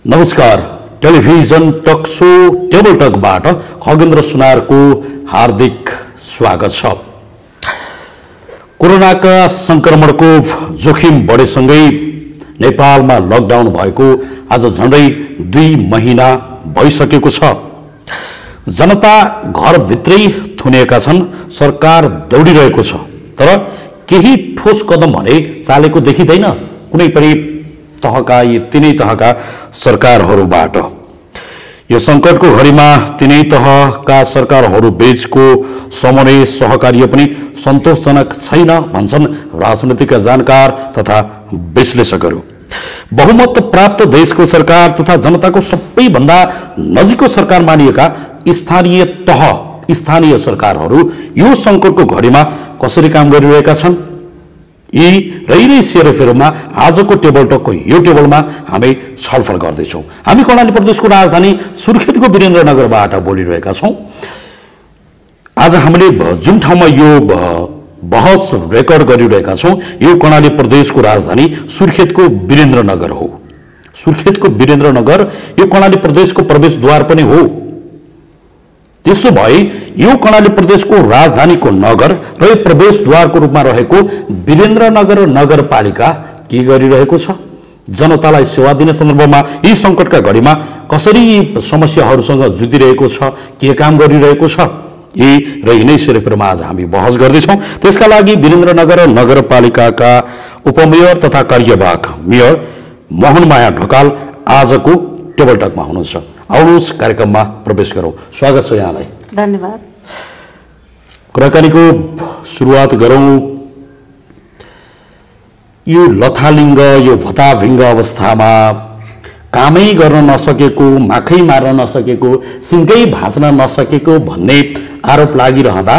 नमस्कार। Television talk show table टकबाट खगेन्द्र सुनारको हार्दिक स्वागत छ। कोरोनाका संक्रमणको जोखिम बढेसँगै नेपालमा लकडाउन भएको आज झन्डै 2 महिना भइसकेको छ। जनता घरभित्रै थुनिएका छन्, सरकार दौडिरहेको छ, तर केही ठोस कदम भने चालेको देखिँदैन कुनै पनि तहका यी तीनै तहका सरकारहरूबाट। यो संकटको घडीमा तीनै तहका सरकारहरू बीचको समन्वय सहकार्य पनि सन्तोषजनक छैन भन्छन् राजनीतिक जानकार तथा विश्लेषकहरू। बहुमत प्राप्त देशको सरकार तथा जनताको सबैभन्दा नजिकको सरकार मानिएका स्थानीय सरकारहरू यो संकटको घडीमा कसरी काम गरिरहेका छन्, यी र यिनै सेरोफेरोमा आजको टेबल टकको यो टेबलमा हामी छलफल गर्दैछौँ। हामी कर्णाली प्रदेशको राजधानी सुर्खेतको वीरेन्द्रनगरबाट बोलिरहेका छौँ। आज हामीले जुन ठाउँमा यो बहस रेकर्ड गरिरहेका छौँ यो कर्णाली प्रदेशको राजधानी सुर्खेतको वीरेन्द्रनगर हो। सुर्खेतको वीरेन्द्रनगर यो कर्णाली प्रदेशको प्रवेशद्वार पनि हो। त्यसो भए यो कर्णाली प्रदेशको राजधानीको नगर र यो प्रवेशद्वारको रूपमा रहेको वीरेन्द्रनगर नगरपालिका के गरिरहेको छ, जनतालाई सेवा दिने सन्दर्भमा यी संकटका घडीमा कसरी समस्याहरूसँग जुधिरहेको छ, के काम गरिरहेको छ, यी र यिनै सेरोफेरोमा आज हामी बहस गर्दैछौँ। त्यसका लागि वीरेन्द्रनगर नगरपालिकाका उपमेयर तथा कार्यवाहक मेयर मोहनमाया ढकाल आजको टेबल टकमा हुनुहुन्छ। आउनुहोस् कार्यक्रममा प्रवेश गरौँ। स्वागत छ यहाँलाई। धन्यवाद। कुराकानीको सुरुवात गरौँ। यो लथालिङ्ग यो भताभिङ्ग अवस्थामा कामै गर्न नसकेको, माखै मार्न नसकेको, सिङ्कै भाँच्न नसकेको भन्ने आरोप लागिरहँदा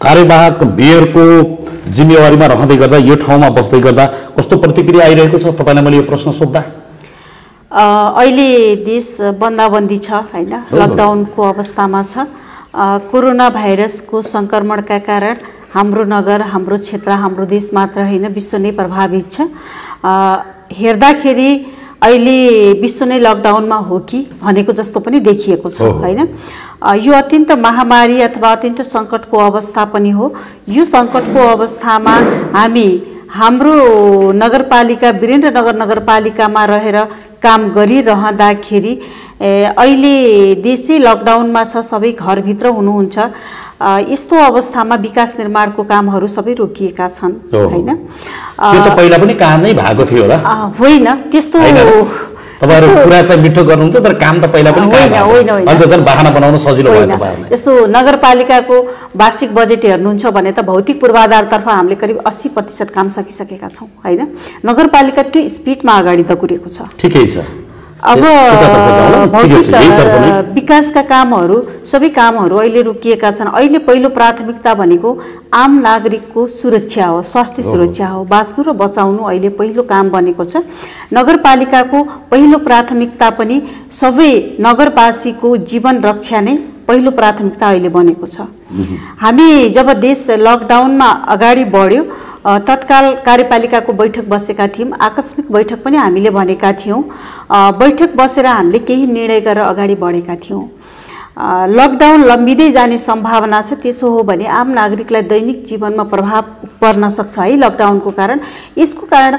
कार्यवाहक मेयरको जिम्मेवारीमा रहँदै गर्दा यो ठाउँमा बस्दै गर्दा कस्तो प्रतिक्रिया आइरहेको छ तपाईँलाई मैले यो प्रश्न सोध्दा? अहिले देश बन्दाबन्दी छ हैन, लकडाउनको अवस्थामा छ। कोरोना भाइरसको संक्रमणका कारण हाम्रो नगर, हाम्रो क्षेत्र, हाम्रो देश मात्र हैन विश्व नै प्रभावित छ। हेर्दाखेरि अहिले विश्व नै लकडाउनमा हो कि भनेको जस्तो पनि देखिएको छ हैन। यो अत्यन्त महामारी अथवा अत्यन्त सङ्कटको अवस्था पनि हो। यो सङ्कटको अवस्थामा हामी हाम्रो नगरपालिका वीरेन्द्रनगर नगरपालिकामा रहेर काम गरिरहँदाखेरि अहिले देशै लकडाउनमा छ, सबै घरभित्र हुनुहुन्छ। यस्तो अवस्थामा विकास निर्माणको कामहरू सबै रोकिएका छन् हैन। त्यो त पहिला पनि काम नै भएको थियो होला? होइन, त्यस्तो तपाईहरु कुरा चाहिँ मिठो गर्नुहुन्थ्यो तर काम त पहिला पनि होइन। अन्त झन् बहाना बनाउन सजिलो भयो तपाईहरुलाई। यस्तो नगरपालिकाको वार्षिक बजेट हेर्नुहुन्छ भने त भौतिक पूर्वाधारतर्फ हामीले करिब 80% काम सकिसकेका छौं हैन। नगरपालिका त्यो स्पिडमा अगाडि दगुरेको छ। ठिकै छ। अब भौतिक विकासका कामहरू सबै कामहरू अहिले रोकिएका छन्। अहिले पहिलो प्राथमिकता भनेको आम नागरिकको सुरक्षा हो, स्वास्थ्य सुरक्षा हो। बाँच्नु र बचाउनु अहिले पहिलो काम बनेको छ। नगरपालिकाको पहिलो प्राथमिकता पनि सबै नगरवासीको जीवन रक्षा नै पहिलो प्राथमिकता अहिले बनेको छ। हामी जब देश लकडाउनमा अगाडि बढ्यो तत्काल कार्यपालिकाको बैठक बसेका थियौँ। आकस्मिक बैठक पनि हामीले भनेका थियौँ। बैठक बसेर हामीले केही निर्णय गरेर अगाडि बढेका थियौँ। लकडाउन लम्बिँदै जाने सम्भावना छ। त्यसो हो भने आम नागरिकलाई दैनिक जीवनमा प्रभाव पर्न सक्छ है लकडाउनको कारण। यसको कारण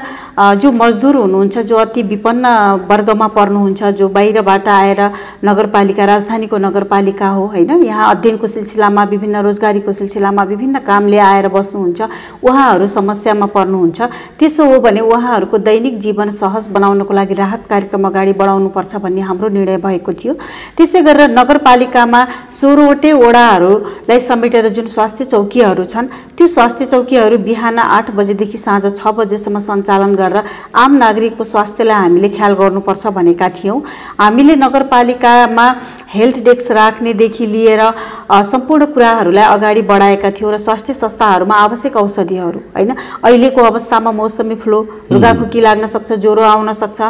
जो मजदुर हुनुहुन्छ, जो अति विपन्न वर्गमा पर्नुहुन्छ, जो बाहिरबाट आएर नगरपालिका राजधानीको नगरपालिका हो हैन, यहाँ अध्ययनको सिलसिलामा, विभिन्न रोजगारीको सिलसिलामा, विभिन्न कामले आएर बस्नुहुन्छ, उहाँहरू समस्यामा पर्नुहुन्छ। त्यसो हो भने उहाँहरूको दैनिक जीवन सहज बनाउनको लागि राहत कार्यक्रम अगाडि बढाउनुपर्छ भन्ने हाम्रो निर्णय भएको थियो। त्यसै गरेर नगरपालिकामा 16 वटै वडाहरूलाई समेटेर जुन स्वास्थ्य चौकीहरू छन् त्यो स्वास्थ्य चौकीहरू बिहान 8 बजेदेखि साँझ 6 बजेसम्म सञ्चालन गरेर आम नागरिकको स्वास्थ्यलाई हामीले ख्याल गर्नुपर्छ भनेका थियौँ। हामीले नगरपालिकामा हेल्थ डेस्क राख्नेदेखि लिएर सम्पूर्ण कुराहरूलाई अगाडि बढाएका थियौँ र स्वास्थ्य संस्थाहरूमा आवश्यक औषधिहरू हैन, अहिलेको अवस्थामा मौसमी फ्लू, रुगाखोकी लाग्न सक्छ, ज्वरो आउन सक्छ,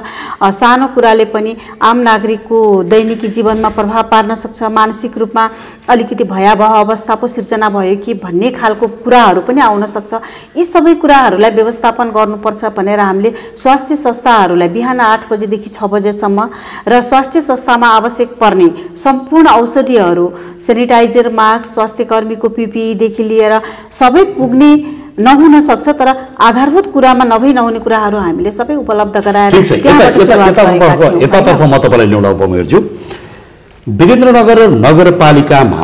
सानो कुराले पनि आम नागरिकको दैनिकी जीवनमा प्रभाव पार्न सक्छ, मानसिक रूपमा अलिकति भयावह अवस्था पो सिर्जना भयो कि भन्ने खालको कुराहरू पनि आउन सक्छ। यी सबै कुराहरूलाई व्यवस्थापन गर्नुपर्छ भनेर हामीले स्वास्थ्य संस्थाहरूलाई बिहान 8 बजेदेखि 6 बजेसम्म र स्वास्थ्य संस्थामा आवश्यक पर्ने सम्पूर्ण औषधिहरू, सेनिटाइजर, मास्क, स्वास्थ्य कर्मीको PPE देखि लिएर सबै पुग्ने नहुन सक्छ, तर आधारभूत कुरामा नहुने कुराहरू हामीले सबै उपलब्ध गराएर यतातर्फ म तपाईँलाई ल्याउन उपमेयरज्यू, वीरेन्द्रनगर नगरपालिकामा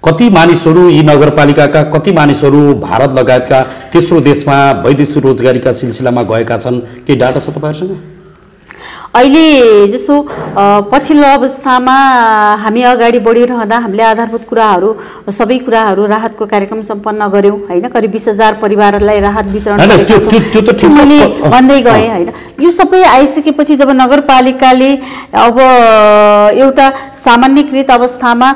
कति मानिसहरू, यी नगरपालिकाका कति मानिसहरू भारत लगायतका तेस्रो देशमा वैदेशिक रोजगारीका सिलसिलामा गएका छन्? के डाटा छ तपाईँहरूसँग? अहिले जस्तो पछिल्लो अवस्थामा हामी अगाडि बढिरहँदा हामीले आधारभूत कुराहरू, सबै कुराहरू, राहतको कार्यक्रम सम्पन्न गर्यौँ होइन। करिब 20,000 परिवारलाई राहत वितरण भन्दै गए होइन। यो सबै आइसकेपछि जब नगरपालिकाले अब एउटा सामान्यकृत अवस्थामा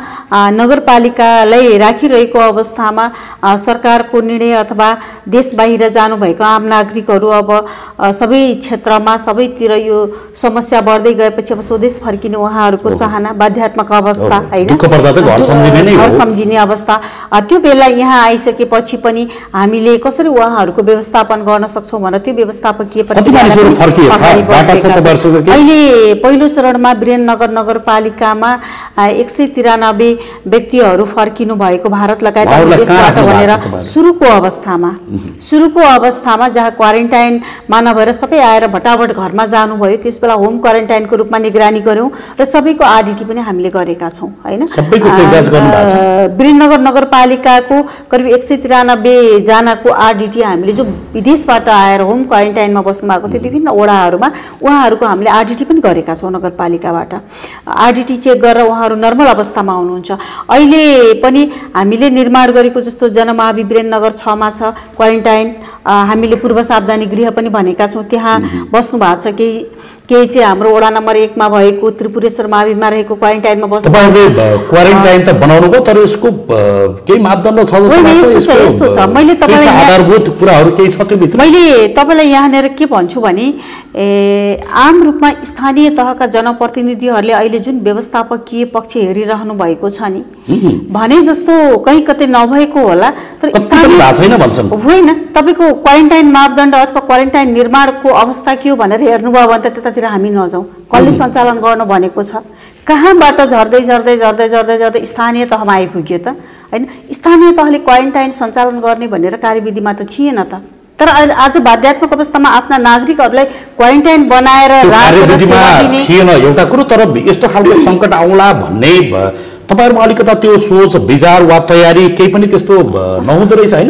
नगरपालिकालाई राखिरहेको अवस्थामा सरकारको निर्णय अथवा देश बाहिर जानुभएको आम नागरिकहरू अब सबै क्षेत्रमा सबैतिर यो समस्या बढ्दै गएपछि अब स्वदेश फर्किने उहाँहरूको चाहना, बाध्यात्मक अवस्था होइन, घर सम्झिने अवस्था, त्यो बेला यहाँ आइसकेपछि पनि हामीले कसरी उहाँहरूको व्यवस्थापन गर्न सक्छौँ भनेर त्यो व्यवस्थापकीय अहिले पहिलो चरणमा वीरेन्द्रनगर नगरपालिकामा 193 व्यक्तिहरू फर्किनु भएको भारत लगायत विदेशबाट भनेर सुरुको अवस्थामा जहाँ क्वारेन्टाइनमा नभएर सबै आएर भटाभट घरमा जानुभयो, त्यसबेला होम क्वारेन्टाइनको रूपमा निगरानी गर्यौं र सबैको आरडीटी पनि हामीले गरेका छौं हैन। वीरेन्द्रनगर नगरपालिकाको करिब 193 जनाको आरडीटी हामीले जो विदेशबाट आएर होम क्वारेन्टाइनमा बस्नु भएको थियो विभिन्न वडाहरूमा उहाँहरूको हामीले आरडीटी पनि गरेका छौं। नगरपालिकाबाट आरडीटी चेक गरेर उहाँहरू नर्मल अवस्थामा हुनुहुन्छ। अहिले पनि हामीले निर्माण गरेको जस्तो जनमावि वीरेन्द्रनगर 6 मा छ क्वारेन्टाइन, हामीले पूर्व सावधानी गृह पनि भनेका छौं, त्यहाँ बस्नु भएको छ। केही चाहिँ हाम्रो वडा नम्बर 1 मा भएको त्रिपुरेश्वर माविमा रहेको क्वारेन्टाइनमा बस्नु तपाईहरुले क्वारेन्टाइन त बनाउनु भयो, तर यसको केही मापदण्ड छ जस्तो यस्तो छ। मैले तपाईलाई आधारभूत कुराहरु केही छ त्यो भित्र। मैले तपाईलाई यहाँनेर के भन्छु भने आम रूपमा स्थानीय तहका जनप्रतिनिधिहरूले अहिले जुन व्यवस्थापकीय पक्ष हेरिरहनु भएको छ नि भने जस्तो कहीं कतै नभएको होला, तर स्थानीय थाहा छैन भन्छन् होइन। तपाईको क्वारेन्टाइन मापदण्ड अथवा क्वारेन्टाइन निर्माणको अवस्था के हो भनेर हेर्नुभयो भने त त्यतातिर हामी नजाउँ। कसले सञ्चालन गर्नु भनेको छ, कहाँबाट झर्दै झर्दै झर्दै झर्दै झर्दै स्थानीय तहमा आइपुग्यो त हैन। स्थानीय तहले क्वारेन्टाइन सञ्चालन गर्ने भनेर कार्यविधिमा त थिएन त, तर आज बाध्यात्मक अवस्थामा आफ्ना नागरिकहरूलाई क्वारेन्टाइन बनाएर राख्न थिएन एउटा कुरो। तर यस्तो खालको संकट आउला भन्ने तपाईहरुमा अलिकता त्यो सोच विचार वा तयारी केही पनि त्यस्तो नहुँदो रहेछ हैन?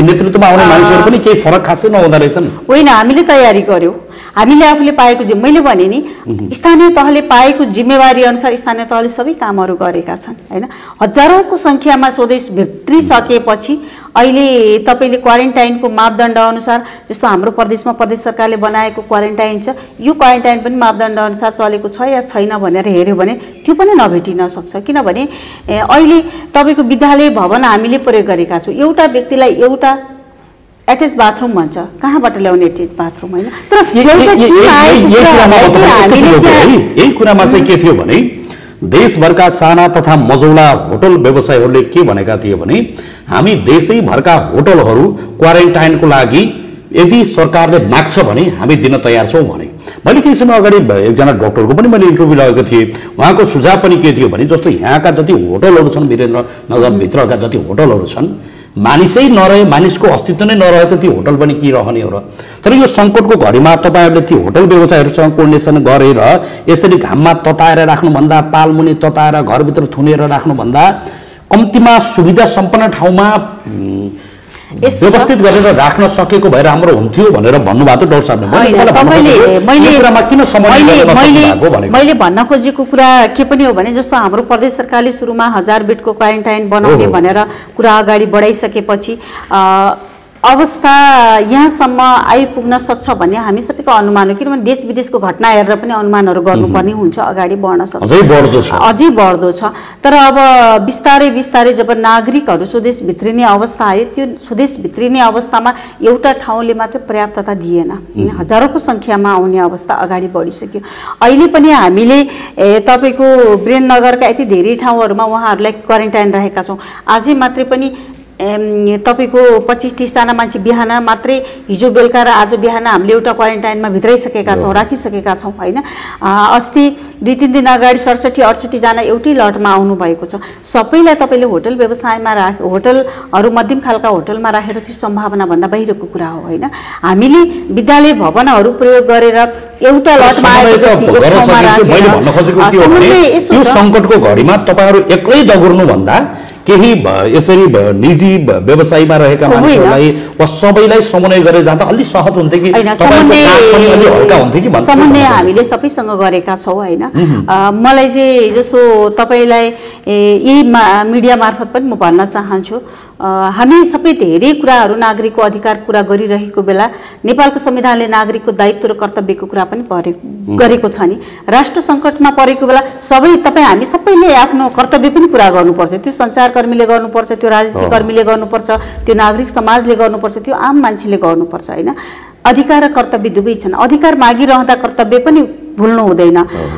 नेतृत्वमा आउने मानिसहरु पनि केही फरक खासै नहुँदो रहेछन् होइन। हामीले तयारी गर्यौं, हामीले आफूले पाएको मैले भने नि स्थानीय तहले पाएको जिम्मेवारी अनुसार स्थानीय तहले सबै कामहरू गरेका छन् हैन। हजारौंको संख्यामा स्वदेश भित्रिसकेपछि अहिले तपाईले क्वारेन्टाइनको मापदण्ड अनुसार जस्तो हाम्रो प्रदेशमा प्रदेश सरकारले बनाएको क्वारेन्टाइन छ, यो क्वारेन्टाइन पनि मापदण्ड अनुसार चलेको छ या छैन भनेर हेर्यो भने त्यो पनि नभेटिन सक्छ। किनभने अहिले तपाईको विद्यालय भवन हामीले प्रयोग गरेका छौं, एउटा व्यक्तिलाई एउटा एटेच बाथरुम भन्छ, कहाँबाट ल्याउने एटेच बाथरुम हैन। तर यही कुरामा चाहिँ के थियो भने देशभरका साना तथा मझौला होटल व्यवसायीहरूले के भनेका थिए भने हामी देशैभरका होटलहरू क्वारेन्टाइनको लागि यदि सरकारले माग्छ भने हामी दिन तयार छौं भने। मैले केही समय अगाडि एकजना डाक्टरको पनि मैले इन्टरभ्यू लगेको थिएँ, उहाँको सुझाव पनि के थियो भने जस्तो यहाँका जति होटलहरू छन् वीरेन्द्रनगरभित्रका जति होटलहरू छन् मानिसै नरहे, मानिसको अस्तित्व नै नरहे त ती होटल पनि के रहने हो र। तर यो संकटको घडीमा तपाईहरुले ती होटल व्यवसायीहरुसँग कोर्डिनेसन गरेर यसरी घाममा तताएर राख्नुभन्दा, पालमुनि तताएर घरभित्र थुनेर राख्नुभन्दा कम्तीमा सुविधा सम्पन्न ठाउँमा व्यवस्थित गरेर राख्न सकेको भए राम्रो हुन्थ्यो भनेर भन्नुभएको थियो डाक्टर साहबले। मैले भन्न खोजेको कुरा के पनि हो भने जस्तो हाम्रो प्रदेश सरकारले सुरुमा 1000 बेडको क्वारेन्टाइन बनाउने भनेर कुरा अगाडि बढाइसकेपछि अवस्था यहाँसम्म आइपुग्न सक्छ भन्ने हामी सबैको अनुमान हो। किनभने देश विदेशको घटना हेरेर पनि अनुमानहरू गर्नुपर्ने हुन्छ, अगाडि बढ्न सक्छ, अझै बढ्दो छ। तर अब बिस्तारै बिस्तारै जब नागरिकहरू स्वदेश भित्रिने अवस्था आयो, त्यो स्वदेश भित्रिने अवस्थामा एउटा ठाउँले मात्र पर्याप्तता दिएन, हजारौंको संख्यामा आउने अवस्था अगाडि बढिसक्यो। अहिले पनि हामीले तपाईको वीरेन्द्रनगरका यति धेरै ठाउँहरूमा उहाँहरूलाई क्वारेन्टाइन राखेका छौं। आजै मात्रै पनि तपाईँको 25-30 जना मान्छे बिहान मात्रै हिजो बेलुका र आज बिहान हामीले एउटा क्वारेन्टाइनमा भित्राइसकेका छौँ, राखिसकेका छौँ होइन। अस्ति 2-3 दिन अगाडि 67-68 जना एउटै लटमा आउनुभएको छ। सबैलाई तपाईँले होटल व्यवसायमा होटलहरू मध्यम खालका होटलमा राखेर त्यो सम्भावनाभन्दा बाहिरको कुरा हो होइन। हामीले विद्यालय भवनहरू प्रयोग गरेर एउटा लटमा यो सङ्कटको घडीमा तपाईँहरू एक्लै दगुर्नु भन्दा केही यसरी निजी व्यवसायमा रहेका मानिसहरूलाई वा सबैलाई समन्वय गरेर जाँदा अलि सहज हुन्थ्यो कि हल्का हुन्थ्यो कि समन्वय हामीले सबैसँग गरेका छौँ होइन। मलाई चाहिँ जस्तो तपाईँलाई यही मिडिया मार्फत पनि म भन्न चाहन्छु, हामी सबै धेरै कुराहरू नागरिकको अधिकार कुरा गरिरहेको बेला नेपालको संविधानले नागरिकको दायित्व र कर्तव्यको कुरा पनि गरेको छ नि। राष्ट्र सङ्कटमा परेको बेला हामी सबैले आफ्नो कर्तव्य पनि पुरा गर्नुपर्छ। त्यो सञ्चारकर्मीले गर्नुपर्छ, त्यो राजनीतिक कर्मीले गर्नुपर्छ, त्यो नागरिक समाजले गर्नुपर्छ, त्यो आम मान्छेले गर्नुपर्छ होइन। अधिकार र कर्तव्य दुवै छन्। अधिकार मागिरहँदा कर्तव्य पनि भुल्नु हुँदैन।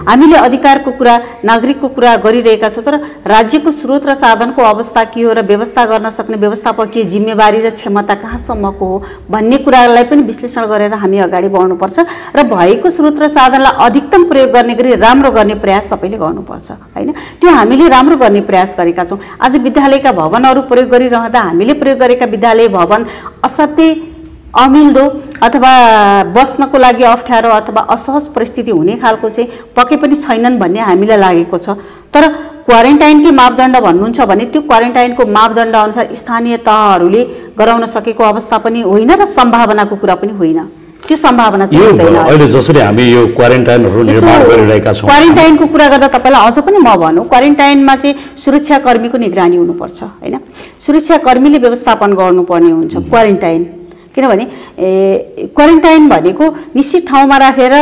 हामीले अधिकारको कुरा नागरिकको कुरा गरिरहेका छौँ, तर राज्यको स्रोत र साधनको अवस्था के हो र व्यवस्था गर्न सक्ने व्यवस्थापकीय जिम्मेवारी र क्षमता कहाँसम्मको हो भन्ने कुरालाई पनि विश्लेषण गरेर हामी अगाडि बढ्नुपर्छ र भएको स्रोत र साधनलाई अधिकतम प्रयोग गर्ने गरी राम्रो गर्ने प्रयास सबैले गर्नुपर्छ होइन। त्यो हामीले राम्रो गर्ने प्रयास गरेका छौँ। आज विद्यालयका भवनहरू प्रयोग गरिरहँदा हामीले प्रयोग गरेका विद्यालय भवन असाध्यै अमिल्दो अथवा बस्नको लागि अप्ठ्यारो अथवा असहज परिस्थिति हुने खालको चाहिँ पक्कै पनि छैनन् भन्ने हामीलाई लागेको छ। तर क्वारेन्टाइनकै मापदण्ड भन्नुहुन्छ भने त्यो क्वारेन्टाइनको मापदण्ड अनुसार स्थानीय तहहरूले गराउन सकेको अवस्था पनि होइन र सम्भावनाको कुरा पनि होइन। त्यो सम्भावना चाहिँ हुँदैन। अहिले जसरी हामी यो क्वारेन्टाइनहरू निर्माण गरिरहेका छौँ, क्वारेन्टाइनको कुरा गर्दा तपाईँलाई अझ पनि म भनौँ, क्वारेन्टाइनमा चाहिँ सुरक्षाकर्मीको निगरानी हुनुपर्छ होइन। सुरक्षाकर्मीले व्यवस्थापन गर्नुपर्ने हुन्छ क्वारेन्टाइन, किनभने क्वारेन्टाइन भनेको निश्चित ठाउँमा राखेर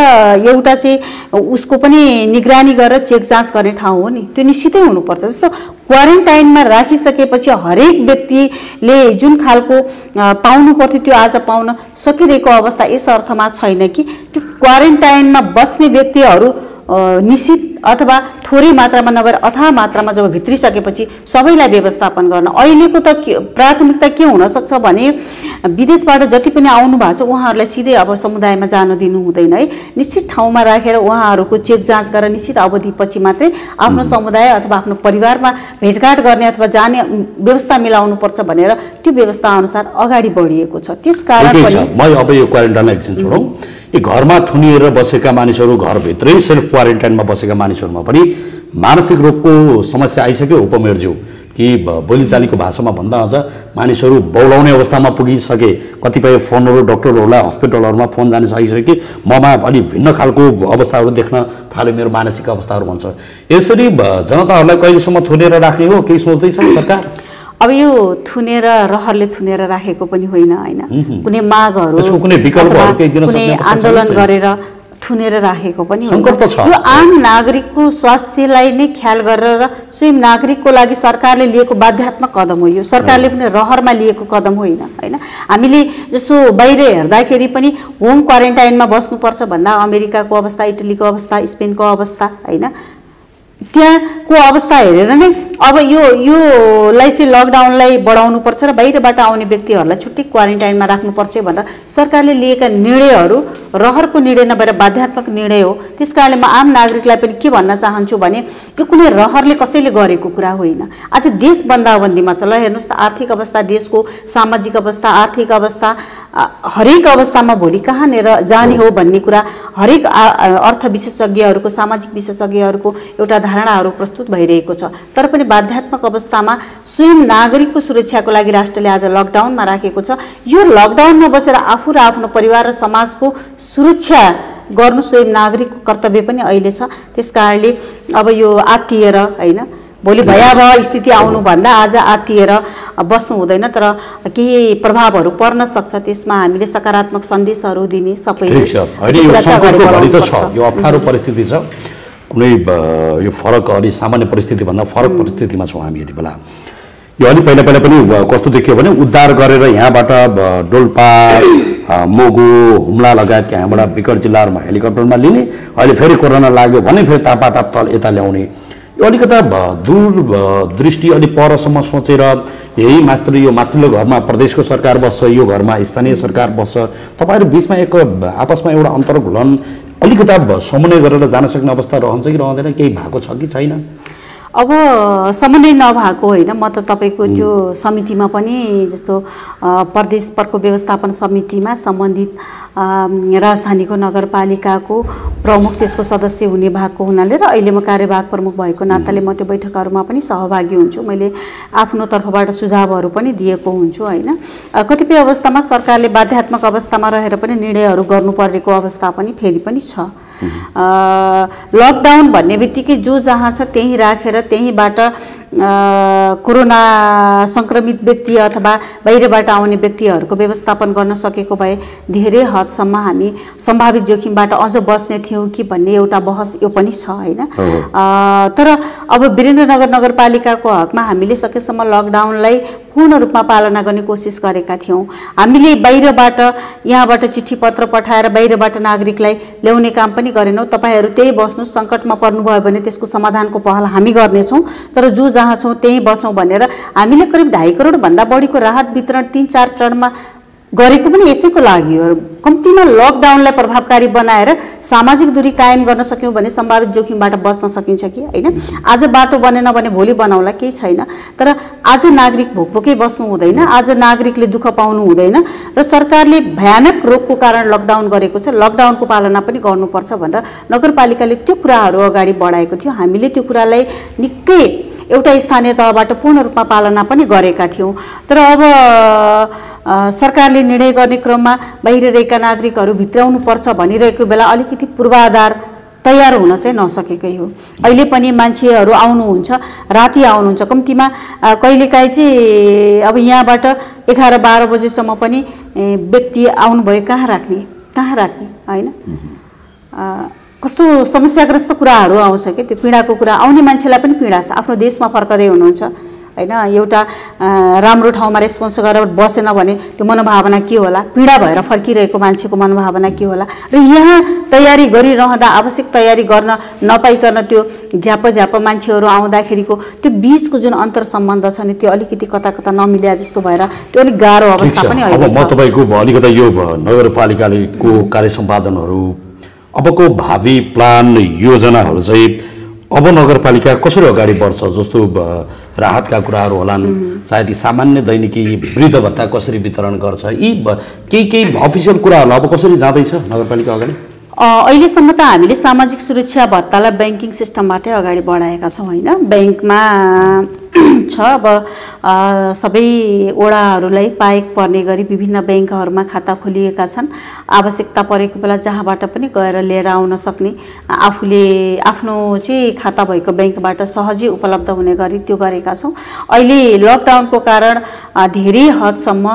एउटा चाहिँ उसको पनि निगरानी गरेर चेक जाँच गर्ने ठाउँ हो नि, त्यो निश्चितै हुनुपर्छ। जस्तो क्वारेन्टाइनमा राखिसकेपछि हरेक व्यक्तिले जुन खालको पाउनु पर्थ्यो त्यो आज पाउन सकिरहेको अवस्था यस अर्थमा छैन कि त्यो क्वारेन्टाइनमा बस्ने व्यक्तिहरू निश्चित अथवा थोरै मात्रामा नभएर अथाह मात्रामा जब भित्रिसकेपछि सबैलाई व्यवस्थापन गर्न अहिलेको त प्राथमिकता के हुनसक्छ भने विदेशबाट जति पनि आउनु भएको छ उहाँहरूलाई सिधै अब समुदायमा जान दिनु हुँदैन है। निश्चित ठाउँमा राखेर उहाँहरूको चेक जाँच गरेर निश्चित अवधिपछि मात्रै आफ्नो समुदाय अथवा आफ्नो परिवारमा भेटघाट गर्ने अथवा जाने व्यवस्था मिलाउनुपर्छ भनेर त्यो व्यवस्था अनुसार अगाडि बढिएको छ। त्यसकारण पनि अब यो क्वारेन्टाइनलाई एकछिन छोडौँ। यी घरमा थुनिएर बसेका मानिसहरू, घरभित्रै सेल्फ क्वारेन्टाइनमा बसेका मानिसहरूमा पनि मानसिक रोगको समस्या आइसक्यो उपमेयरज्यू, कि बोलीचालीको भाषामा भन्दा अझ मानिसहरू बौलाउने अवस्थामा पुगिसके। कतिपय फोनहरू डक्टरहरूलाई हस्पिटलहरूमा फोन जान सकिसक्यो कि ममा अलि भिन्न खालको अवस्थाहरू देख्न थाल्यो, मेरो मानसिक अवस्थाहरू भन्छ। यसरी जनताहरूलाई कहिलेसम्म थुनेर राख्ने हो, केही सोच्दैछ सरकार? अब यो थुनेर रहरले थुनेर राखेको पनि होइन होइन, कुनै मागहरू कुनै आन्दोलन गरेर थुनेर राखेको पनि होइन। यो आम नागरिकको स्वास्थ्यलाई नै ख्याल गरेर स्वयं नागरिकको लागि सरकारले लिएको बाध्यात्मक कदम हो। यो सरकारले पनि रहरमा लिएको कदम होइन होइन। हामीले जस्तो बाहिर हेर्दाखेरि पनि होम क्वारेन्टाइनमा बस्नुपर्छ भन्दा अमेरिकाको अवस्था, इटलीको अवस्था, स्पेनको अवस्था होइन, त्यहाँको अवस्था हेरेर नै अब योलाई चाहिँ लकडाउनलाई बढाउनुपर्छ र बाहिरबाट आउने व्यक्तिहरूलाई छुट्टै क्वारेन्टाइनमा राख्नुपर्छ भनेर सरकारले लिएका निर्णयहरू रहरको निर्णय नभएर बाध्यात्मक निर्णय हो। त्यसकारणले म आम नागरिकलाई पनि के भन्न चाहन्छु भने यो कुनै रहरले कसैले गरेको कुरा होइन। आज देश बन्दाबन्दीमा छ। ल हेर्नुहोस् त, आर्थिक अवस्था, देशको सामाजिक अवस्था, आर्थिक अवस्था, हरेक अवस्थामा भोलि कहाँनिर जाने हो भन्ने कुरा हरेक अर्थ विशेषज्ञहरूको, सामाजिक विशेषज्ञहरूको एउटा धारणाहरू प्रस्तुत भइरहेको छ। तर पनि बाध्यात्मक अवस्थामा स्वयं नागरिकको सुरक्षाको लागि राष्ट्रले आज लकडाउनमा राखेको छ। यो लकडाउनमा बसेर आफू र आफ्नो परिवार र समाजको सुरक्षा गर्नु स्वयं नागरिकको कर्तव्य पनि अहिले छ। त्यसकारणले अब यो आत्तिएर होइन, भोलि भयावह स्थिति आउनुभन्दा आज आत्तिएर बस्नु हुँदैन, तर केही प्रभावहरू पर्न सक्छ। त्यसमा हामीले सकारात्मक सन्देशहरू दिने सबैले यो अप्ठ्यारो परिस्थिति छ। कुनै यो फरक अलि सामान्य परिस्थितिभन्दा फरक परिस्थितिमा छौँ हामी यति बेला। यो अलि पहिला पनि कस्तो देखियो भने उद्धार गरेर यहाँबाट डोल्पा, मोगु, हुम्ला लगायत यहाँबाट विकट जिल्लाहरूमा हेलिकप्टरमा लिने, अहिले फेरि कोरोना लाग्यो भने फेरि तापाताप तल यता ल्याउने, यो अलिकता दूरदृष्टि अलि परसम्म सोचेर यही मात्र यो माथिल्लो घरमा प्रदेशको सरकार बस्छ, यो घरमा स्थानीय सरकार बस्छ, तपाईहरु बीचमा एक आपसमा एउटा अन्तर्घुलन अलिकता समन्वय गरेर जान सक्ने अवस्था रहन्छ कि रहँदैन, केही भएको छ कि छैन? अब समन्वय नभएको होइन, म त तपाईको त्यो समितिमा पनि जस्तो प्रदेश प्रकोप व्यवस्थापन समितिमा सम्बन्धित राजधानीको नगरपालिकाको प्रमुख त्यसको सदस्य हुने भएको हुनाले र अहिले म कार्यवाहक प्रमुख भएको नाताले म त्यो बैठकहरुमा पनि सहभागी हुन्छु। मैले आफ्नो तर्फबाट सुझावहरू पनि दिएको हुन्छु हैन। कतिपय अवस्थामा सरकारले बाध्यात्मक अवस्थामा रहेर पनि निर्णयहरू गर्नुपर्नेको अवस्था पनि फेरि पनि छ। लकडाउन भन्ने बित्तिकै जो जहाँ छ त्यही राखेर त्यहीबाट कोरोना संक्रमित व्यक्ति अथवा बाहिरबाट आउने व्यक्तिहरूको व्यवस्थापन गर्न सकेको भए धेरै हदसम्म हामी सम्भावित जोखिमबाट अझ बस्ने थियौँ कि भन्ने एउटा बहस यो पनि छ हैन। तर अब वीरेन्द्रनगर नगरपालिकाको हकमा हामीले सकेसम्म लकडाउनलाई पूर्ण रूपमा पालना गर्ने कोसिस गरेका थियौँ। हामीले बाहिरबाट यहाँबाट चिठी पत्र पठाएर बाहिरबाट नागरिकलाई ल्याउने काम पनि गरेनौँ। तपाईहरु त्यही बस्नु, सङ्कटमा पर्नुभयो भने त्यसको समाधानको पहल हामी गर्नेछौँ, तर जो जहाँ छौँ त्यही बसौँ भनेर हामीले करिब 2.5 करोड भन्दा बढीको राहत वितरण 3-4 चरणमा गरेको पनि यसैको लागि हो। कम्तीमा लकडाउनलाई प्रभावकारी बनाएर सामाजिक दूरी कायम गर्न सक्यौं भने सम्भावित जोखिमबाट बच्न सकिन्छ कि हैन। आज बाटो बनेन भने भोलि बनाउला केही छैन, तर आज नागरिक भोकभोकै बस्नु हुँदैन, आज नागरिकले दुःख पाउनु हुँदैन र सरकारले भयानक रोगको कारण लकडाउन गरेको छ, लकडाउनको पालना पनि गर्नुपर्छ भनेर नगरपालिकाले त्यो कुराहरू अगाडि बढाएको थियो। हामीले त्यो कुरालाई निकै एउटा स्थानीय तहबाट पूर्ण रूपमा पालना पनि गरेका थियौं। तर अब सरकारले निर्णय गर्ने क्रममा बाहिर रहेका नागरिकहरू भित्राउनु पर्छ भनिरहेको बेला अलिकति पूर्वाधार तयार हुन चाहिँ नसकेकै हो। अहिले पनि मान्छेहरू आउनुहुन्छ, राति आउनुहुन्छ, कम्तीमा कहिलेकाहीँ चाहिँ अब यहाँबाट 11-12 बजेसम्म पनि व्यक्ति आउनुभयो, कहाँ राख्ने हैन। कस्तो समस्याग्रस्त कुराहरू आउँछ के, त्यो पीडाको कुरा आउने मान्छेलाई पनि पीडा छ, आफ्नो देशमा फर्कदै हुनुहुन्छ हैन। एउटा राम्रो ठाउँमा रेस्पोन्स गरेर बसेन भने त्यो मनोभावना के होला, पीडा भएर फर्किरहेको मान्छेको मनोभावना के होला। र यहाँ तयारी गरिरहँदा आवश्यक तयारी गर्न नपाइकन त्यो झ्याप मान्छेहरू आउँदाखेरिको त्यो बीचको जुन अन्तर सम्बन्ध छ नि त्यो अलिकति कता नमिल्या जस्तो भएर त्यो अलिक गाह्रो अवस्था पनि अहिले छ। अब म तपाईको अलिकता यो नगरपालिकाको कार्य सम्पादनहरू अबको भावी प्लान योजनाहरू चाहिँ अब नगरपालिका कसरी अगाडि बढ्छ, जस्तो राहतका कुराहरू होलान्, सायद सामान्य दैनिकी वृद्ध भत्ता कसरी वितरण गर्छ, यी केही अफिसियल कुराहरू अब कसरी जाँदैछ नगरपालिका अगाडि? अहिलेसम्म त हामीले सामाजिक सुरक्षा भत्तालाई ब्याङ्किङ सिस्टमबाटै अगाडि बढाएका छौँ हैन। ब्याङ्कमा छ अब सबै वडाहरूलाई पाएक पर्ने गरी विभिन्न ब्याङ्कहरूमा खाता खोलिएका छन्। आवश्यकता परेको बेला जहाँबाट पनि गएर लिएर आउन सक्ने, आफूले आफ्नो चाहिँ खाता भएको ब्याङ्कबाट सहजै उपलब्ध हुने गरी त्यो गरेका छौँ। अहिले लकडाउनको कारण धेरै हदसम्म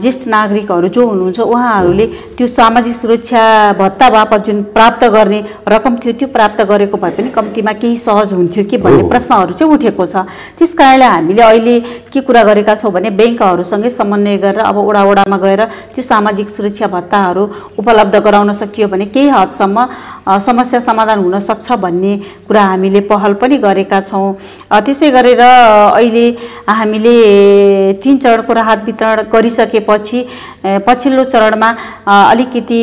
ज्येष्ठ नागरिकहरू जो हुनुहुन्छ उहाँहरूले त्यो सामाजिक सुरक्षा भत्ता बापत जुन प्राप्त गर्ने रकम थियो त्यो प्राप्त गरेको भए पनि कम्तीमा केही सहज हुन्थ्यो कि भन्ने प्रश्नहरू चाहिँ उठेको छ। त्यसकारणले हामीले अहिले के कुरा गरेका छौँ भने ब्याङ्कहरूसँगै समन्वय गरेर अब वडामा गएर त्यो सामाजिक सुरक्षा भत्ताहरू उपलब्ध गराउन सकियो भने केही हदसम्म समस्या समाधान हुन सक्छ भन्ने कुरा हामीले पहल पनि गरेका छौँ। त्यसै गरेर अहिले हामीले 3 चरणको राहत वितरण गरिसकेपछि पछिल्लो चरणमा अलिकति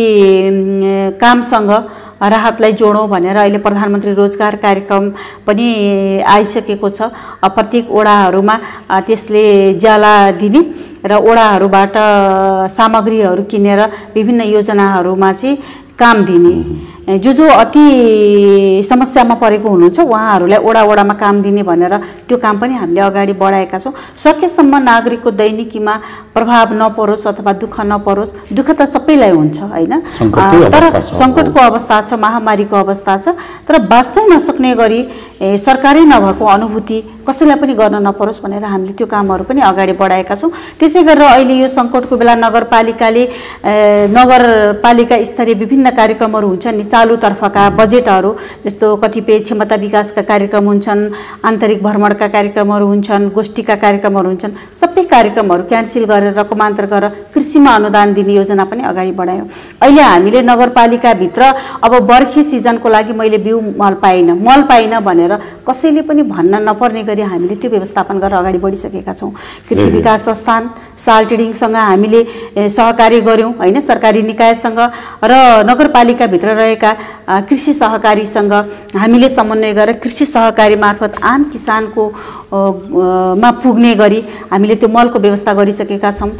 कामसँग राहतलाई जोडौँ भनेर अहिले प्रधानमन्त्री रोजगार कार्यक्रम पनि आइसकेको छ। प्रत्येक वडाहरूमा त्यसले ज्याला दिने र वडाहरूबाट सामग्रीहरू किनेर विभिन्न योजनाहरूमा चाहिँ काम दिने, जो अति समस्यामा परेको हुनुहुन्छ उहाँहरूलाई वडामा काम दिने भनेर त्यो काम पनि हामीले अगाडि बढाएका छौँ। सकेसम्म नागरिकको दैनिकीमा प्रभाव नपरोस् अथवा दुःख नपरोस्, दुःख त सबैलाई हुन्छ हैन, तर सङ्कटको अवस्था छ, महामारीको अवस्था छ, तर बाँच्नै नसक्ने गरी सरकारै नभएको अनुभूति कसैलाई पनि गर्न नपरोस् भनेर हामीले त्यो कामहरू पनि अगाडि बढाएका छौँ। त्यसै गरेर अहिले यो सङ्कटको बेला नगरपालिका स्तरीय विभिन्न कार्यक्रमहरू हुन्छन् नि, चालुतर्फका बजेटहरू जस्तो कतिपय क्षमता विकासका कार्यक्रम हुन्छन्, आन्तरिक भ्रमणका कार्यक्रमहरू हुन्छन्, गोष्ठीका कार्यक्रमहरू हुन्छन्, सबै कार्यक्रमहरू क्यान्सल गरेर रकमान्तर गरेर कृषिमा अनुदान दिने योजना पनि अगाडि बढायौँ। अहिले हामीले नगरपालिकाभित्र अब बर्खे सिजनको लागि मैले बिउ मल पाइनँ भनेर कसैले पनि भन्न नपर्ने गरी हामीले त्यो व्यवस्थापन गरेर अगाडि बढिसकेका छौँ। कृषि विकास संस्थान सालटेडिङसँग हामीले सहकार्य गऱ्यौँ होइन, सरकारी निकायसँग र नगरपालिकाभित्र रहेका कृषि सहकारीसँग हामीले समन्वय गरेर कृषि सहकारी मार्फत आम किसानको मा पुग्ने गरी हामीले त्यो मलको व्यवस्था गरिसकेका छौँ।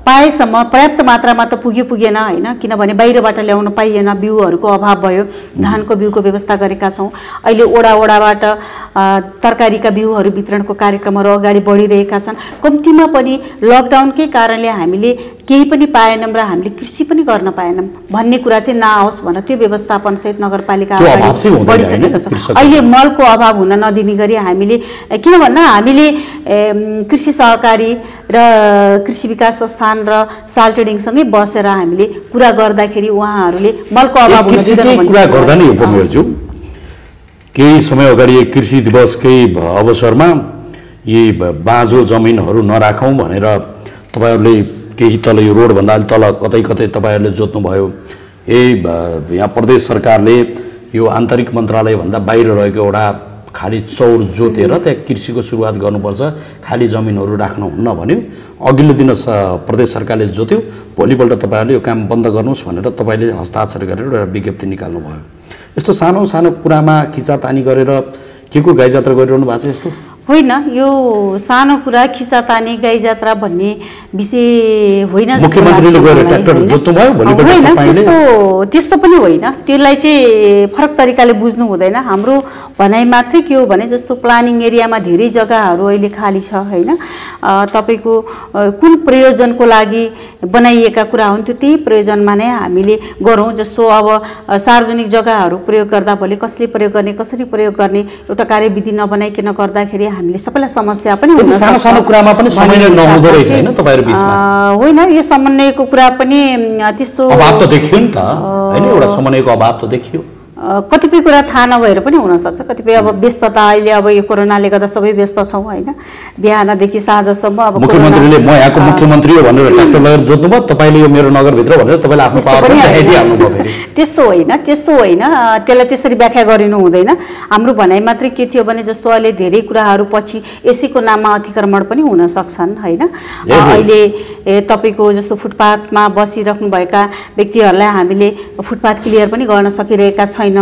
पाएसम्म पर्याप्त मात्रामा त पुगेन होइन, किनभने बाहिरबाट ल्याउन पाइएन, बिउहरूको अभाव भयो, धानको बिउको व्यवस्था गरेका छौँ। अहिले ओडाबाट तरकारीका बिउहरू वितरणको कार्यक्रमहरू अगाडि बढिरहेका छन्। कम्तीमा पनि लकडाउनकै कारणले हामीले केही पनि पाएनौँ र हामीले कृषि पनि गर्न पाएनौँ भन्ने कुरा चाहिँ नआओस् भनेर त्यो व्यवस्थापनसहित नगरपालिका अगाडि बढिसकेका छौँ। अहिले मलको अभाव हुन नदिने गरी हामीले, किन भन्दा हामीले कृषि सहकारी र कृषि विकास संस्थान र सालटेडिङसँगै बसेर हामीले कुरा गर्दाखेरि उहाँहरूले मलको अभाव हुन दिँदैन कुरा गर्दा नै उपमेयरज्यू केही समय अगाडि कृषि दिवसकै अवसरमा यी बाँझो जमिनहरू नराखौँ भनेर तपाईँहरूले केही तल यो रोडभन्दा अलि तल कतै कतै तपाईँहरूले जोत्नुभयो। यहाँ प्रदेश सरकारले यो आन्तरिक मन्त्रालयभन्दा बाहिर रहेको एउटा खाली चौर जोतेर त्यहाँ कृषिको सुरुवात गर्नुपर्छ, खाली जमिनहरू राख्नुहुन्न भन्यो। अघिल्लो दिन प्रदेश सरकारले जोत्यो, भोलिपल्ट तपाईँहरूले यो काम बन्द गर्नुहोस् भनेर तपाईँले हस्ताक्षर गरेर एउटा विज्ञप्ति निकाल्नुभयो। यस्तो सानो सानो कुरामा खिचातानी गरेर के को गाई जात्रा गरिरहनु भएको छ? यस्तो होइन, यो सानो कुरा खिचातानी गाई जात्रा भन्ने विषय होइन। मुख्यमन्त्रीले गएर ट्र्याक्टर जोत्नुभयो, भोलिपल्ट त्यस्तो पनि होइन। त्यसलाई चाहिँ फरक तरिकाले बुझ्नु हुँदैन। हाम्रो भनाइ मात्रै के हो भने जस्तो प्लानिङ एरियामा धेरै जग्गाहरू अहिले खाली छ होइन, तपाईँको कुन प्रयोजनको लागि बनाइएका कुरा हुन् त्यही प्रयोजनमा नै हामीले गरौँ। जस्तो अब सार्वजनिक जग्गाहरू प्रयोग गर्दा भोलि कसले प्रयोग गर्ने, कसरी प्रयोग गर्ने एउटा कार्यविधि नबनाइकन गर्दाखेरि हामीले सबैलाई समस्या पनि हुन सक्छ। सानो सानो कुरामा पनि समन्वय नहुँदो रहेछ हैन तपाईहरु बीचमा? होइन, यो समन्वयको कुरा पनि त्यस्तो अभाव त देखियो नि त हैन, एउटा समन्वयको अभाव त देखियो। कतिपय कुरा थाहा नभएर पनि हुनसक्छ। कतिपय अब व्यस्तता, अहिले अब यो कोरोनाले गर्दा सबै व्यस्त छौँ होइन, बिहानदेखि साँझसम्म। अब मुख्यमन्त्रीले म यहाँको मुख्यमन्त्री हो भनेर ट्र्याक्टर लगेर जोत्नुभयो, तपाईँले यो मेरो नगरभित्र भनेर तपाईँले आफ्नो पावर पनि देखाइदिहाल्नुभयो फेरि। त्यस्तो होइन, त्यसलाई त्यसरी व्याख्या गरिनु हुँदैन। हाम्रो भनाइ मात्रै के थियो भने जस्तो अहिले धेरै कुराहरू पछि यसैको नाममा अतिक्रमण पनि हुन सक्छन् होइन। अहिले तपाईँको जस्तो फुटपाथमा बसिराख्नुभएका व्यक्तिहरूलाई हामीले फुटपाथ क्लियर पनि गर्न सकिरहेका छैनौँ।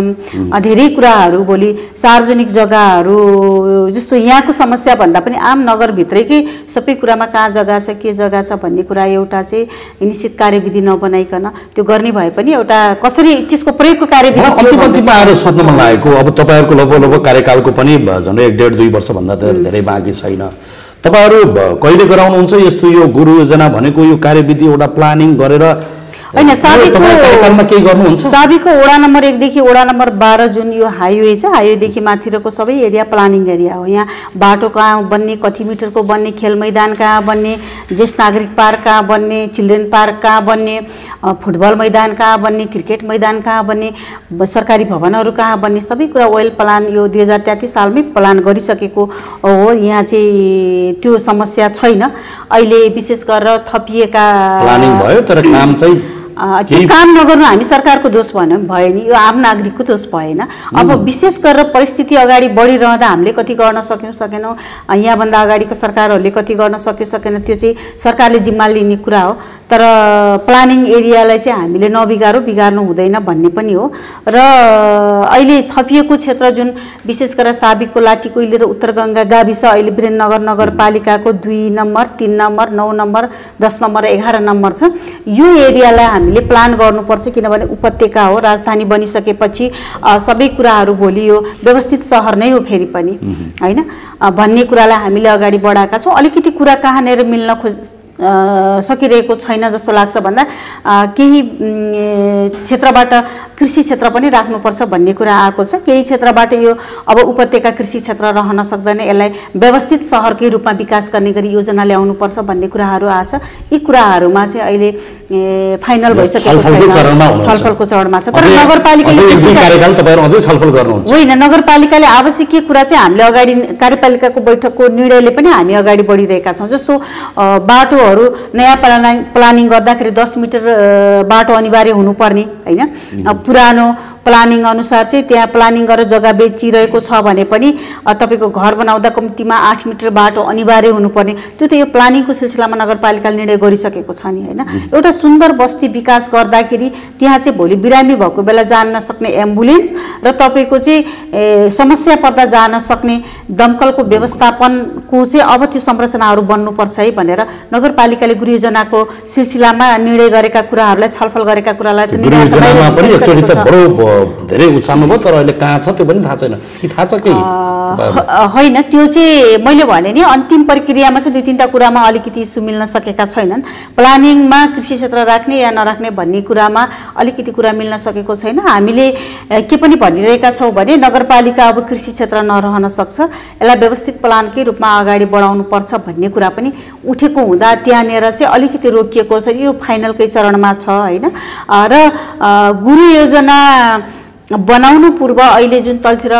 धेरै कुराहरू भोलि सार्वजनिक जग्गाहरू जस्तो यहाँको समस्या भन्दा पनि आम नगरभित्रैकै सबै कुरामा कहाँ जग्गा छ, के जग्गा छ भन्ने कुरा एउटा चाहिँ निश्चित कार्यविधि नबनाइकन त्यो गर्ने भए पनि एउटा कसरी त्यसको प्रयोगको कार्यविधि अन्तिममा आएर सोध्न मन लागेको, अब तपाईँहरूको लगभग कार्यकालको पनि झन्डै 1.5-2 वर्षभन्दा त धेरै बाँकी छैन। तपाईँहरू कहिले गराउनुहुन्छ यस्तो यो गुरु योजना भनेको यो कार्यविधि एउटा प्लानिङ गरेर? होइन, साबिको वडा नम्बर 1 देखि वडा नम्बर 12 जुन यो हाइवे छ, हाइवेदेखि माथिरको सबै एरिया प्लानिङ एरिया हो। यहाँ बाटो कहाँ बन्ने, कति मिटरको बन्ने, खेल मैदान कहाँ बन्ने, ज्येष्ठ नागरिक पार्क कहाँ बन्ने, चिल्ड्रेन पार्क कहाँ बन्ने, फुटबल मैदान कहाँ बन्ने, क्रिकेट मैदान कहाँ बन्ने, सरकारी भवनहरू कहाँ बन्ने, सबै कुरा वेल प्लान यो 2033 सालमै प्लान गरिसकेको हो। यहाँ चाहिँ त्यो समस्या छैन। अहिले विशेष गरेर थपिएका प्लानिङ भयो तर काम चाहिँ त्यो काम नगर्नु हामी सरकारको दोष भयो नि, यो आम नागरिकको दोष भएन। अब विशेष गरेर परिस्थिति अगाडि बढिरहँदा हामीले कति गर्न सक्यौँ सकेनौँ, यहाँभन्दा अगाडिको सरकारहरूले कति गर्न सक्यो सकेन त्यो चाहिँ सरकारले जिम्मा लिने कुरा हो। तर प्लानिङ एरियालाई चाहिँ हामीले बिगार्नु हुँदैन भन्ने पनि हो। र अहिले थपिएको क्षेत्र जुन विशेष गरेर साबिकको लाटीकोइली र उत्तर गङ्गा गाविस, अहिले वीरेन्द्रनगर नगरपालिकाको 2 number, 3 number, 9 number, 10 number, 11 number छ। यो एरियालाई हामीले प्लान गर्नुपर्छ, किनभने उपत्यका हो, राजधानी बनिसकेपछि सबै कुराहरू भोलि यो व्यवस्थित सहर नै हो फेरि पनि होइन भन्ने कुरालाई हामीले अगाडि बढाएका छौँ। अलिकति कुरा कहाँनिर मिल्न सकिरहेको छैन जस्तो लाग्छ भन्दा केही क्षेत्रबाट कृषि क्षेत्र पनि राख्नुपर्छ भन्ने कुरा आएको छ। केही क्षेत्रबाट यो अब उपत्यका कृषि क्षेत्र रहन सक्दैन, यसलाई व्यवस्थित सहरकै रूपमा विकास गर्ने गरी योजना ल्याउनुपर्छ भन्ने कुराहरू आछ। यी कुराहरूमा चाहिँ अहिले फाइनल भइसकेको छैन, छलफलको चरणमा छ। तर होइन, नगरपालिकाले आवश्यक कुरा चाहिँ हामीले अगाडि कार्यपालिकाको बैठकको निर्णयले पनि हामी अगाडि बढिरहेका छौँ। जस्तो बाटोहरू नयाँ प्लानिङ गर्दाखेरि 10 मिटर बाटो अनिवार्य हुनुपर्ने होइन। पुरानो प्लानिङ अनुसार चाहिँ त्यहाँ प्लानिङ गरेर जग्गा बेचिरहेको छ भने पनि तपाईँको घर बनाउँदा कम्तीमा 8 मिटर बाटो अनिवार्य हुनुपर्ने, त्यो त यो प्लानिङको सिलसिलामा नगरपालिकाले निर्णय गरिसकेको छ नि होइन। एउटा सुन्दर बस्ती विकास गर्दाखेरि त्यहाँ चाहिँ भोलि बिरामी भएको बेला जान नसक्ने एम्बुलेन्स र तपाईँको चाहिँ समस्या पर्दा जान सक्ने दमकलको व्यवस्थापनको चाहिँ अब त्यो संरचनाहरू बन्नुपर्छ है भनेर नगरपालिकाले गृह योजनाको सिलसिलामा निर्णय गरेका कुराहरूलाई, छलफल गरेका कुरालाई धेरै उत्साहमा भयो। तर अहिले कहाँ छ त्यो पनि थाहा छैन कि थाहा छ केही होइन। त्यो चाहिँ मैले भने नि अन्तिम प्रक्रियामा चाहिँ 2-3टा कुरामा अलिकति इस्यु मिल्न सकेका छैनन्। प्लानिङमा कृषि क्षेत्र राख्ने या नराख्ने भन्ने कुरामा अलिकति कुरा मिल्न सकेको छैन। हामीले के पनि भनिरहेका छौँ भने नगरपालिका अब कृषि क्षेत्र नरहन सक्छ, यसलाई व्यवस्थित प्लानकै रूपमा अगाडि बढाउनु पर्छ भन्ने कुरा पनि उठेको हुँदा त्यहाँनिर चाहिँ अलिकति रोकिएको छ। यो फाइनलकै चरणमा छ होइन। र गृह योजना बनाउनु पूर्व अहिले जुन तलतिर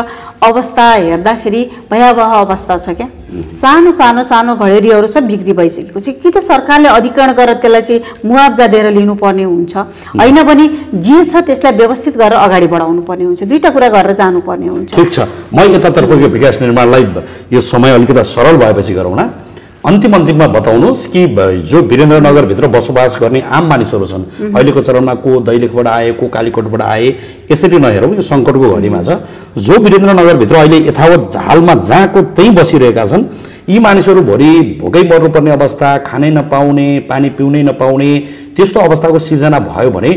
अवस्था हेर्दाखेरि भयावह अवस्था छ क्या। सानो सानो सानो घडेरीहरू सब बिक्री भइसकेको छ। कि त सरकारले अधिग्रहण गरेर त्यसलाई चाहिँ मुआवजा दिएर लिनुपर्ने हुन्छ, होइन भने जे छ त्यसलाई व्यवस्थित गरेर अगाडि बढाउनु पर्ने हुन्छ। दुईटा कुरा गरेर जानुपर्ने हुन्छ। ठिक छ, म यतातर्फ यो विकास निर्माणलाई यो समय अलिकति सरल भएपछि गरौँ न। अन्तिममा बताउनुहोस् कि जो वीरेन्द्रनगरभित्र बसोबास गर्ने आम मानिसहरू छन्, अहिलेको चरणमा को दैलेखबाट आए, को कालीकोटबाट आए, यसरी नहेरौँ, यो सङ्कटको घडीमा छ। जो वीरेन्द्रनगरभित्र अहिले यथावत हालमा जहाँको त्यहीँ बसिरहेका छन्, यी मानिसहरू भोलि भोकै मर्नुपर्ने अवस्था, खानै नपाउने, पानी पिउनै नपाउने त्यस्तो अवस्थाको सिर्जना भयो भने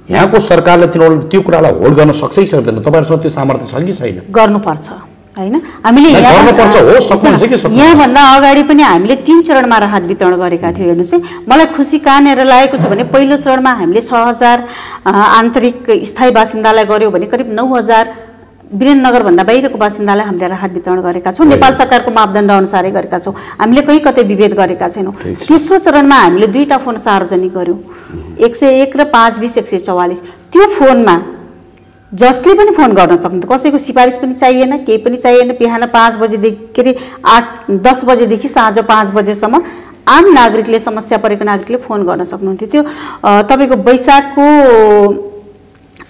यहाँको सरकारले त्यो कुरालाई होल्ड गर्न सक्छ कि सक्दैन? तपाईँहरूसँग त्यो सामर्थ्य छ कि छैन? गर्नुपर्छ होइन। हामीले यहाँभन्दा अगाडि पनि हामीले 3 चरणमा राहत वितरण गरेका थियौँ। हेर्नुहोस् है, मलाई खुसी कहाँनिर लागेको छ भने पहिलो चरणमा हामीले 6000 आन्तरिक स्थायी बासिन्दालाई गऱ्यौँ भने करिब 9000 वीरेन्द्रनगरभन्दा बाहिरको बासिन्दालाई हामीले राहत वितरण गरेका छौँ। नेपाल सरकारको मापदण्ड अनुसारै गरेका छौँ, हामीले कतै विभेद गरेका छैनौँ। तेस्रो चरणमा हामीले 2टा फोन सार्वजनिक गऱ्यौँ, 101 र 520 144। त्यो फोनमा जसले पनि फोन गर्न सक्नु, कसैको सिफारिस पनि चाहिएन, केही पनि चाहिएन। बिहान 5 बजेदेखि के अरे 10 बजेदेखि साँझ 5 बजेसम्म आम नागरिकले, समस्या परेको नागरिकले फोन गर्न सक्नुहुन्थ्यो। त्यो तपाईँको वैशाखको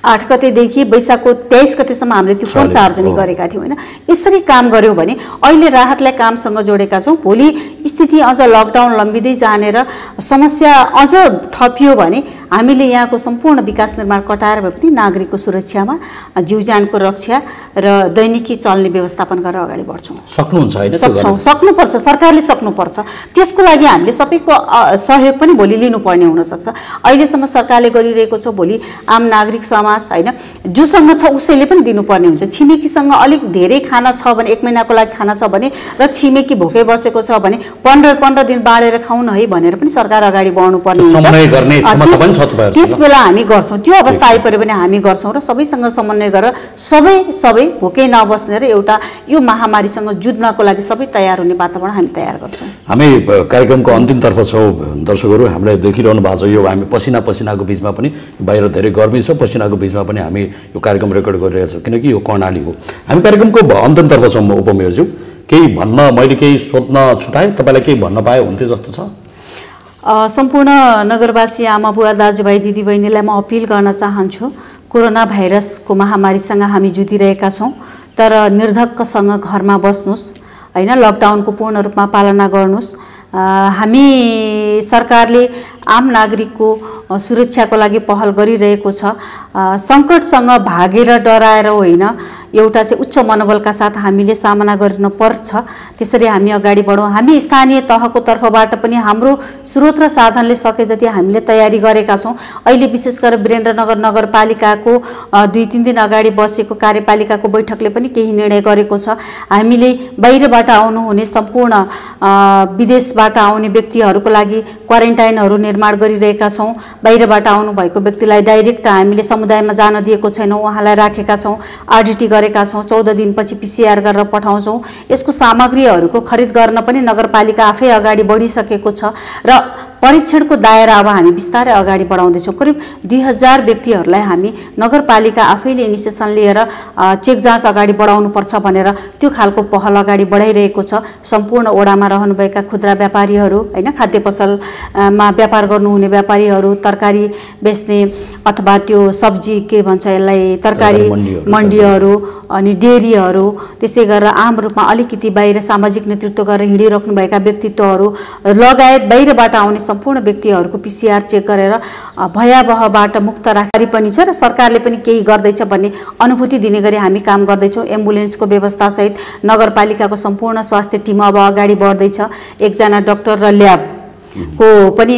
8 गतेदेखि वैशाखको 23 गतेसम्म हामीले त्यो फोन सार्वजनिक गरेका थियौँ होइन। यसरी काम गऱ्यौँ भने अहिले राहतलाई कामसँग जोडेका छौँ। भोलि स्थिति अझ लकडाउन लम्बिँदै जाने र समस्या अझ थपियो भने हामीले यहाँको सम्पूर्ण विकास निर्माण कटाएर भए पनि नागरिकको सुरक्षामा, जीवज्यानको रक्षा र दैनिकी चल्ने व्यवस्थापन गरेर अगाडि बढ्छौँ। सक्नुहुन्छ होइन? सक्नुपर्छ, सरकारले सक्नुपर्छ। त्यसको लागि हामीले सबैको सहयोग पनि भोलि लिनुपर्ने हुनसक्छ। अहिलेसम्म सरकारले गरिरहेको छ, भोलि आम नागरिक समाज होइन जोसँग छ उसैले पनि दिनुपर्ने हुन्छ। छिमेकीसँग अलिक धेरै खाना छ भने, 1 महिनाको लागि खाना छ भने र छिमेकी भोकै बसेको छ भने 15 दिन बाँडेर खाउँ न है भनेर पनि सरकार अगाडि बढ्नुपर्ने हुन्छ। त्यस बेला हामी गर्छौँ। त्यो अवस्था आइपऱ्यो भने हामी गर्छौँ र सबैसँग समन्वय गरेर सबै भोकै नबस्ने र एउटा यो महामारीसँग जुझ्नको लागि सबै तयार हुने वातावरण हामी तयार गर्छौँ। हामी कार्यक्रमको अन्तिमतर्फ छौँ। दर्शकहरू हामीलाई देखिरहनु भएको छ, यो हामी पसिनाको बिचमा पनि, बाहिर धेरै गर्मी छ, पसिनाको बिचमा पनि हामी यो कार्यक्रम रेकर्ड गरिरहेका छौँ किनकि यो कर्णाली हो। हामी कार्यक्रमको अन्तिमतर्फ छौँ। उपमेयरज्यू, केही भन्न, मैले केही सोध्न छुटाएँ, तपाईँलाई केही भन्न पाए हुन्थ्यो जस्तो छ? सम्पूर्ण नगरवासी आमा बुवा दाजुभाइ दिदीबहिनीलाई म अपिल गर्न चाहन्छु, कोरोना भाइरसको महामारीसँग हामी जुधिरहेका छौँ, तर निर्धक्कसँग घरमा बस्नुहोस् होइन, लकडाउनको पूर्ण रूपमा पालना गर्नुहोस्। हामी सरकारले आम नागरिकको सुरक्षाको लागि पहल गरिरहेको छ। सङ्कटसँग भागेर डराएर होइन, एउटा चाहिँ उच्च मनोबलका साथ हामीले सामना गर्न पर्छ। त्यसरी हामी अगाडि बढौँ। हामी स्थानीय तहको तर्फबाट पनि हाम्रो स्रोत र साधनले सके जति हामीले तयारी गरेका छौँ। अहिले विशेष गरेर वीरेन्द्रनगर नगरपालिकाको 2-3 दिन अगाडि बसेको कार्यपालिकाको बैठकले पनि केही निर्णय गरेको छ। हामीले बाहिरबाट आउनुहुने सम्पूर्ण विदेशबाट आउने व्यक्तिहरूको लागि क्वारेन्टाइनहरू निर्माण गरिरहेका छौँ। बाहिरबाट आउनुभएको व्यक्तिलाई डाइरेक्ट हामीले समुदायमा जान दिएको छैनौँ, उहाँलाई राखेका छौँ, आरडिटी गरेका छौँ, 14 दिनपछि PCR गरेर पठाउँछौँ। यसको सामग्रीहरूको खरिद गर्न पनि नगरपालिका आफै अगाडि बढिसकेको छ र परीक्षणको दायरा अब हामी बिस्तारै अगाडि बढाउँदैछौँ। करिब 2000 व्यक्तिहरूलाई हामी नगरपालिका आफैले इनिसिएसन लिएर चेक जाँच अगाडि बढाउनुपर्छ भनेर त्यो खालको पहल अगाडि बढाइरहेको छ। सम्पूर्ण ओडामा रहनुभएका खुद्रा व्यापारीहरू हैन, खाद्य पसलमा व्यापार गर्नुहुने व्यापारीहरू, तरकारी बेच्ने अथवा त्यो सब्जी के भन्छ यसलाई तरकारी मण्डीहरू अनि डेरीहरू, त्यसै गरेर आम रूपमा अलिकति बाहिर सामाजिक नेतृत्व गरेर हिँडिराख्नुभएका व्यक्तित्वहरू लगायत बाहिरबाट आउने सम्पूर्ण व्यक्तिहरूको PCR चेक गरेर भयावहबाट मुक्त राखी पनि छ र सरकारले पनि केही गर्दैछ भन्ने अनुभूति दिने गरी हामी काम गर्दैछौँ। एम्बुलेन्सको व्यवस्थासहित नगरपालिकाको सम्पूर्ण स्वास्थ्य टिम अब अगाडि बढ्दैछ। एकजना डाक्टर र ल्याबको पनि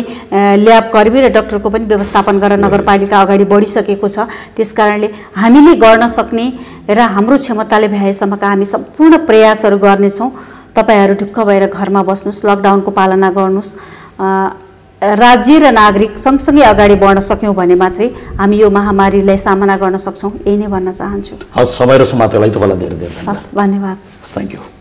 ल्याब कर्मी र डाक्टरको पनि व्यवस्थापन गरेर नगरपालिका अगाडि बढिसकेको छ। त्यसकारणले हामीले गर्न सक्ने र हाम्रो क्षमताले भ्याएसम्मका हामी सम्पूर्ण प्रयासहरू गर्नेछौँ। तपाईहरू ढुक्क भएर घरमा बस्नुहोस्, लकडाउनको पालना गर्नुहोस्। राज्य र नागरिक सँगसँगै अगाडि बढ्न सक्यौँ भने मात्रै हामी यो महामारीलाई सामना गर्न सक्छौँ। यही नै भन्न चाहन्छु। हस्, समय र समातेलाई तपाईँलाई धेरै धेरै धन्यवाद। Thank you.